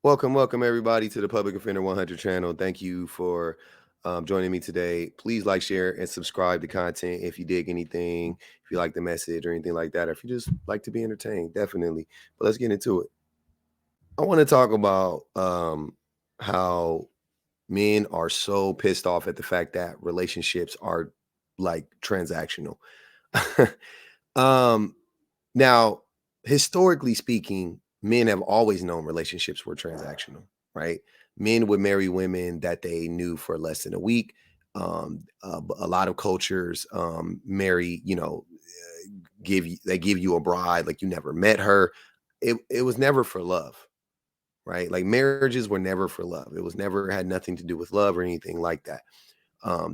Welcome everybody to the Public Offender 100 channel. Thank you for joining me today. Please like, share, and subscribe to content if you dig anything, if you like the message or anything like that, or if you just like to be entertained, definitely. But let's get into it. I want to talk about how men are so pissed off at the fact that relationships are like transactional. um, Now, historically speaking, men have always known relationships were transactional, right? Men would marry women that they knew for less than a week. A lot of cultures marry, they give you a bride like you never met her. It was never for love, right? Like marriages were never for love. It was never had nothing to do with love or anything like that.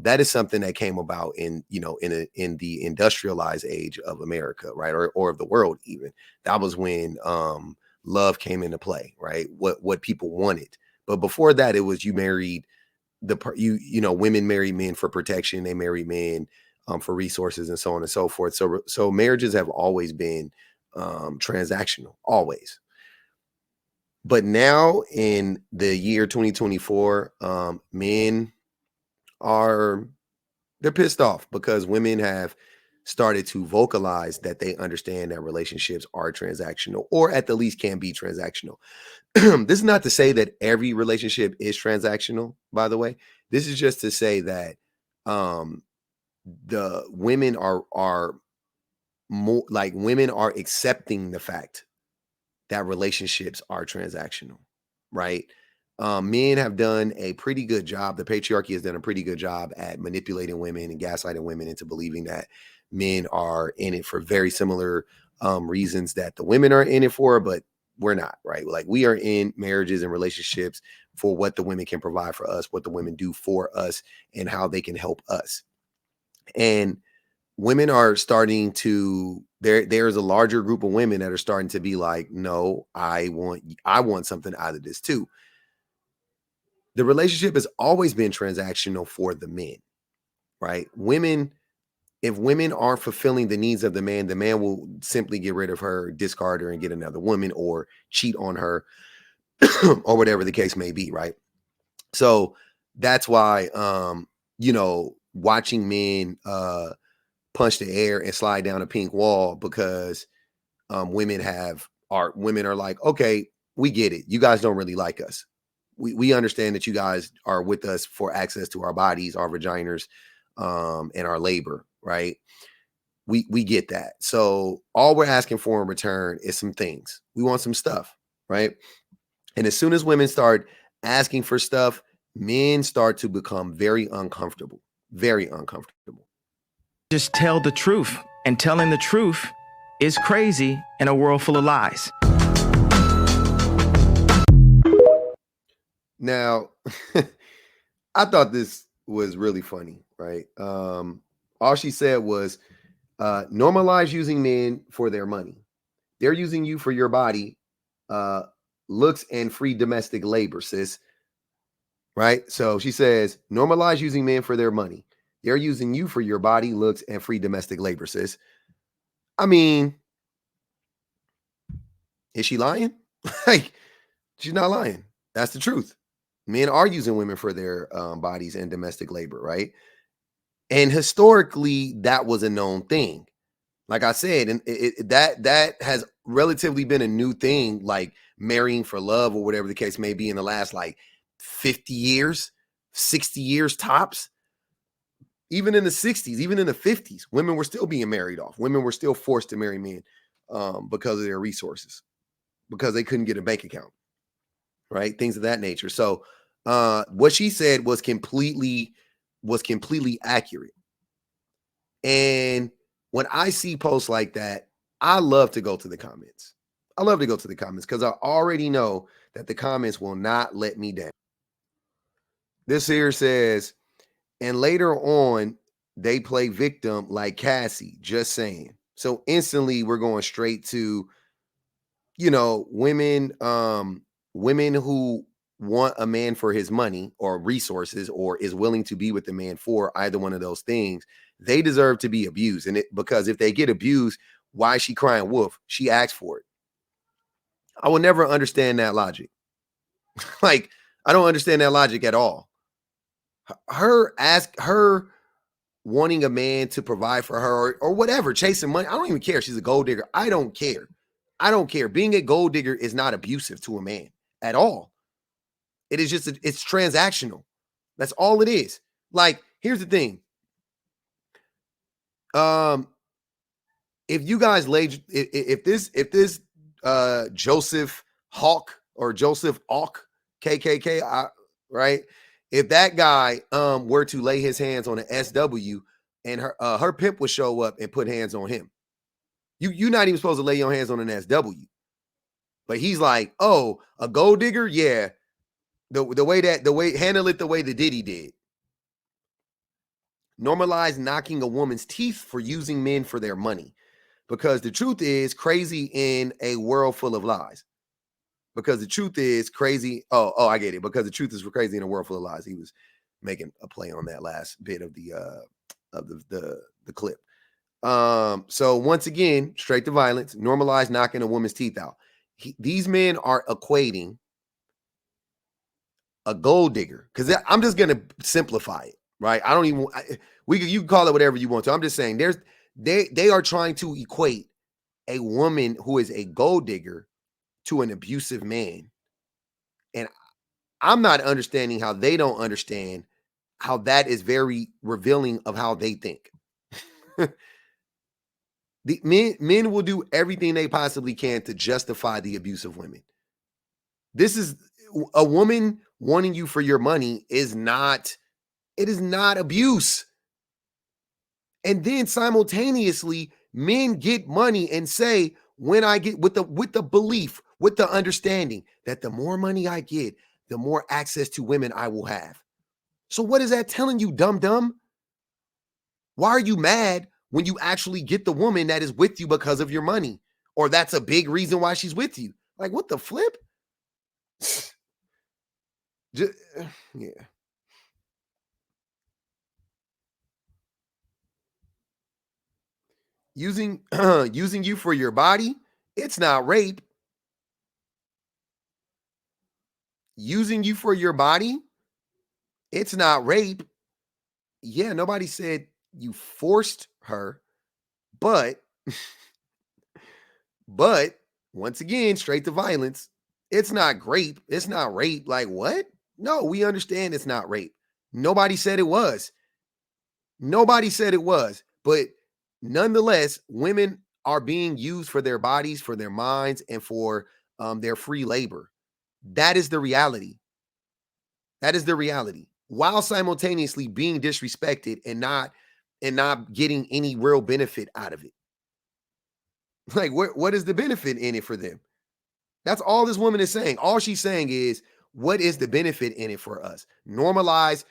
That is something that came about in the industrialized age of America, right, or of the world even. That was when love came into play, right? What people wanted, but before that, it was you married women marry men for protection, they marry men for resources and so on and so forth. So marriages have always been transactional, always. But now in the year 2024, men are they're pissed off because women have started to vocalize that they understand that relationships are transactional or at the least can be transactional. This is not to say that every relationship is transactional, by the way. This is just to say that um the women are more like women are accepting the fact that relationships are transactional, right? Men have done a pretty good job. The patriarchy has done a pretty good job at manipulating women and gaslighting women into believing that men are in it for very similar reasons that the women are in it for, but we're not, right? Like we are in marriages and relationships for what the women can provide for us, what the women do for us, and how they can help us. And women are starting to there's a larger group of women that are starting to be like, no, I want something out of this too. The relationship has always been transactional for the men, right? Women, if women aren't fulfilling the needs of the man will simply get rid of her, discard her, and get another woman or cheat on her or whatever the case may be, right? So that's why watching men punch the air and slide down a pink wall because women are like, okay, we get it. You guys don't really like us. We understand that you guys are with us for access to our bodies, our vaginas, and our labor, right? We get that. So all we're asking for in return is some things. We want some stuff, right? And as soon as women start asking for stuff, men start to become very uncomfortable, very uncomfortable. Just tell the truth. And telling the truth is crazy in a world full of lies. Now, I thought this was really funny, right? All she said was normalize using men for their money. They're using you for your body, uh, looks, and free domestic labor, sis. Right? So she says, normalize using men for their money. They're using you for your body, looks, and free domestic labor, sis. I mean, is she lying? Like, she's not lying. That's the truth. Men are using women for their bodies and domestic labor, right? And historically, that was a known thing. Like I said, and that has relatively been a new thing, like marrying for love or whatever the case may be in the last like 50 years, 60 years tops. Even in the 60s, even in the 50s, women were still being married off. Women were still forced to marry men because of their resources, because they couldn't get a bank account, right? Things of that nature. So what she said was completely accurate. And when I see posts like that, I love to go to the comments. I love to go to the comments because I already know that the comments will not let me down. This here says, and later on, they play victim like Cassie, just saying. So instantly we're going straight to, women who want a man for his money or resources or is willing to be with the man for either one of those things, they deserve to be abused. Because if they get abused, why is she crying wolf? She asked for it. I will never understand that logic. Like, I don't understand that logic at all. Her wanting a man to provide for her or whatever, chasing money. I don't even care. She's a gold digger. I don't care. I don't care. Being a gold digger is not abusive to a man at all. It is just, it's transactional. That's all it is. Like, here's the thing. Um, if you guys laid, if this Joseph Hawk or Joseph Hawk, KKK, right? If that guy were to lay his hands on an SW and her pimp would show up and put hands on him, you're not even supposed to lay your hands on an SW. But he's like, oh, a gold digger, yeah. The way handle it the way the Diddy did. Normalize knocking a woman's teeth for using men for their money. Because the truth is crazy in a world full of lies. Because the truth is crazy. Oh, I get it. Because the truth is crazy in a world full of lies. He was making a play on that last bit of the clip. So once again, straight to violence, normalize knocking a woman's teeth out. These men are equating a gold digger, because I'm just gonna simplify it, right? I don't even you can call it whatever you want to. I'm just saying they are trying to equate a woman who is a gold digger to an abusive man. And I'm not understanding how they don't understand how that is very revealing of how they think. The men will do everything they possibly can to justify the abuse of women. This is a woman wanting you for your money is not abuse. And then simultaneously, men get money and say, when I get with the belief, with the understanding that the more money I get, the more access to women I will have. So what is that telling you, dumb? Why are you mad when you actually get the woman that is with you because of your money? Or that's a big reason why she's with you. Like, what the flip? Just, yeah. Using using you for your body, it's not rape. Using you for your body, it's not rape. Yeah, nobody said you forced her, but but once again, straight to violence. It's not rape. It's not rape. Like, what? No, we understand it's not rape. Nobody said it was. Nobody said it was. But nonetheless, women are being used for their bodies, for their minds, and for their free labor. That is the reality. That is the reality. While simultaneously being disrespected and not getting any real benefit out of it. Like, what is the benefit in it for them? That's all this woman is saying. All she's saying is, what is the benefit in it for us? Normalize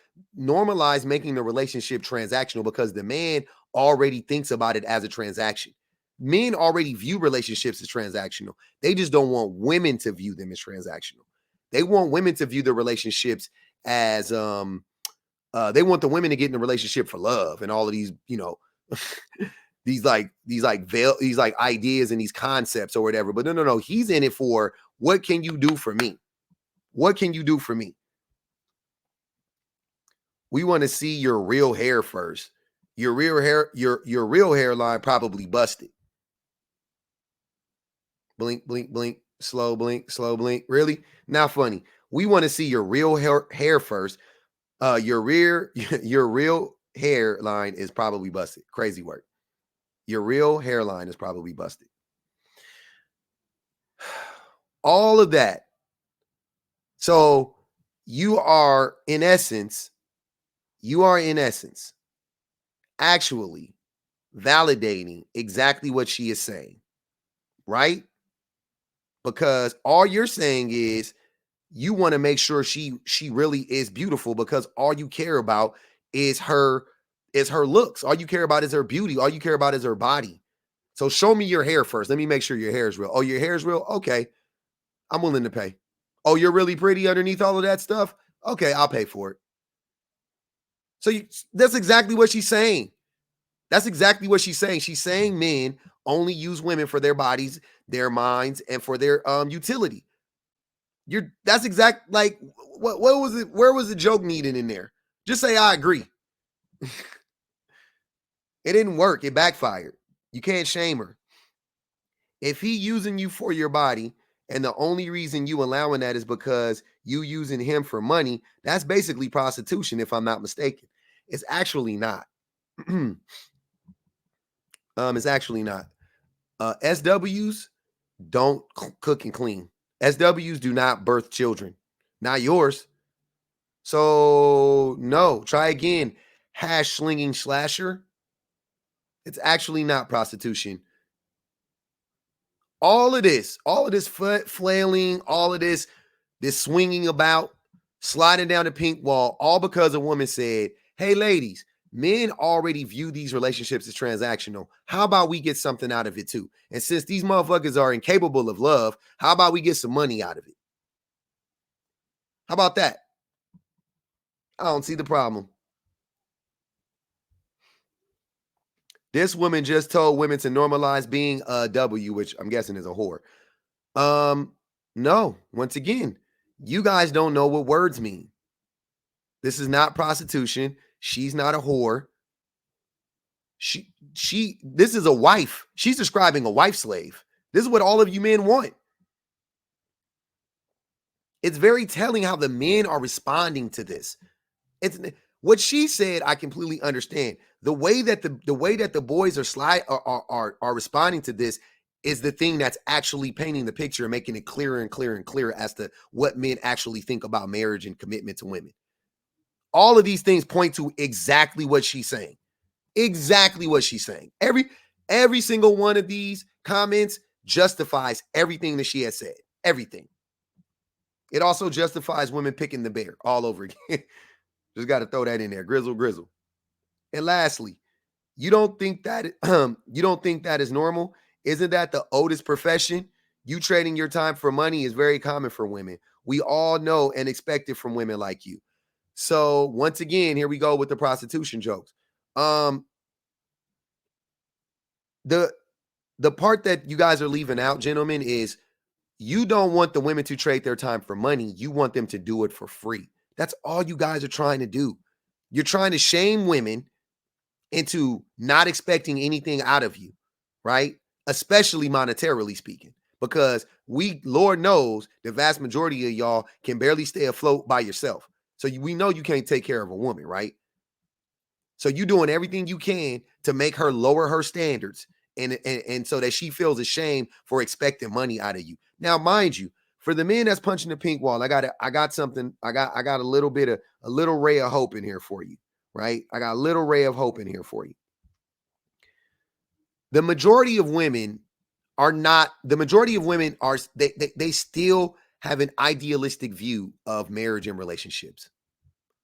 making the relationship transactional, because the man already thinks about it as a transaction. Men already view relationships as transactional. They just don't want women to view them as transactional. They want women to view the relationships as they want the women to get in the relationship for love and all of these, these ideas and these concepts or whatever. But no. He's in it for, what can you do for me? What can you do for me? We want to see your real hair first. Your real hair, your real hairline probably busted. Blink, blink, blink, slow blink, slow blink. Really? Not funny. We want to see your real hair first. Your real hairline is probably busted. Crazy work. Your real hairline is probably busted. All of that. So you are in essence actually validating exactly what she is saying, right? Because all you're saying is you want to make sure she really is beautiful, because all you care about is her looks. All you care about is her beauty. All you care about is her body. So show me your hair first. Let me make sure your hair is real. Oh, your hair is real? Okay. I'm willing to pay. Oh, you're really pretty underneath all of that stuff? Okay, I'll pay for it. So that's exactly what she's saying. That's exactly what she's saying. She's saying men only use women for their bodies, their minds, and for their utility. That's exact. Like, what was it? Where was the joke needed in there? Just say I agree. It didn't work. It backfired. You can't shame her. If he using you for your body, and the only reason you allowing that is because you using him for money, that's basically prostitution, if I'm not mistaken. It's actually not. It's actually not. SWs don't cook and clean. SWs do not birth children, not yours. So no, try again. Hash slinging slasher. It's actually not prostitution. All of this foot flailing, all of this swinging about, sliding down the pink wall, all because a woman said, "Hey, ladies, men already view these relationships as transactional. How about we get something out of it too? And since these motherfuckers are incapable of love, how about we get some money out of it? How about that? I don't see the problem." This woman just told women to normalize being a W, which I'm guessing is a whore. No, once again, you guys don't know what words mean. This is not prostitution. She's not a whore. This is a wife. She's describing a wife slave. This is what all of you men want. It's very telling how the men are responding to this. It's what she said. I completely understand the way that the boys are responding to this is the thing that's actually painting the picture and making it clearer and clearer and clearer as to what men actually think about marriage and commitment to women. All of these things point to exactly what she's saying. Exactly what she's saying. Every single one of these comments justifies everything that she has said. Everything. It also justifies women picking the bear all over again. Just got to throw that in there. Grizzle, grizzle. And lastly, you don't think that is normal? Isn't that the oldest profession? You trading your time for money is very common for women. We all know and expect it from women like you. So once again, here we go with the prostitution jokes. The part that you guys are leaving out, gentlemen, is you don't want the women to trade their time for money. You want them to do it for free. That's all you guys are trying to do. You're trying to shame women into not expecting anything out of you, right? Especially monetarily speaking, because Lord knows, the vast majority of y'all can barely stay afloat by yourself. So we know you can't take care of a woman, right? So you're doing everything you can to make her lower her standards and so that she feels ashamed for expecting money out of you. Now, mind you, for the men that's punching the pink wall, I got a little ray of hope in here for you, right? I got a little ray of hope in here for you. The majority of women they still have an idealistic view of marriage and relationships.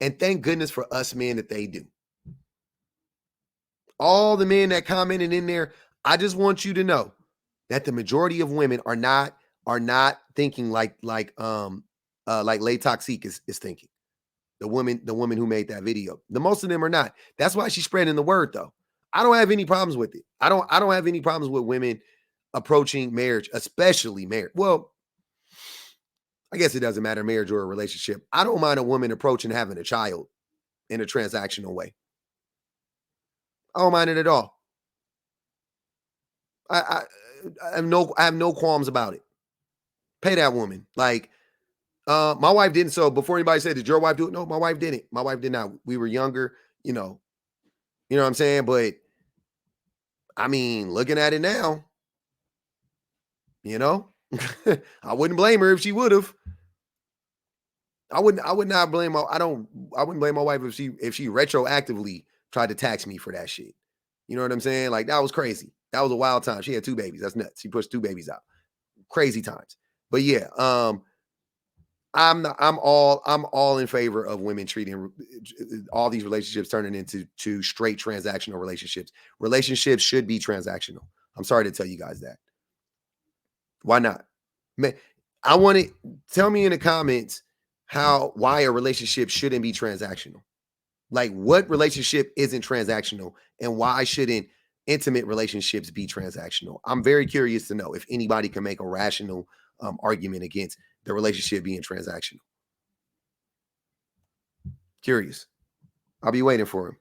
And thank goodness for us men that they do. All the men that commented in there, I just want you to know that the majority of women are not thinking like Lay Toxique is thinking. The woman who made that video. The most of them are not. That's why she's spreading the word, though. I don't have any problems with it. I don't have any problems with women approaching marriage, especially marriage. Well, I guess it doesn't matter, marriage or a relationship. I don't mind a woman approaching having a child in a transactional way. I don't mind it at all. I have no qualms about it. Pay that woman. Like, my wife didn't. So before anybody said, did your wife do it? No, my wife didn't. My wife did not. We were younger, you know what I'm saying? But I mean, looking at it now, I wouldn't blame her if she would have. I would not blame I wouldn't blame my wife if she retroactively tried to tax me for that shit. You know what I'm saying? Like, that was crazy. That was a wild time. She had 2 babies. That's nuts. She pushed 2 babies out. Crazy times. But yeah, I'm all in favor of women treating all these relationships turning into straight transactional relationships. Relationships should be transactional. I'm sorry to tell you guys that. Why not? Man, I want to tell me in the comments why a relationship shouldn't be transactional. Like, what relationship isn't transactional, and why shouldn't intimate relationships be transactional? I'm very curious to know if anybody can make a rational argument against the relationship being transactional? Curious. I'll be waiting for him.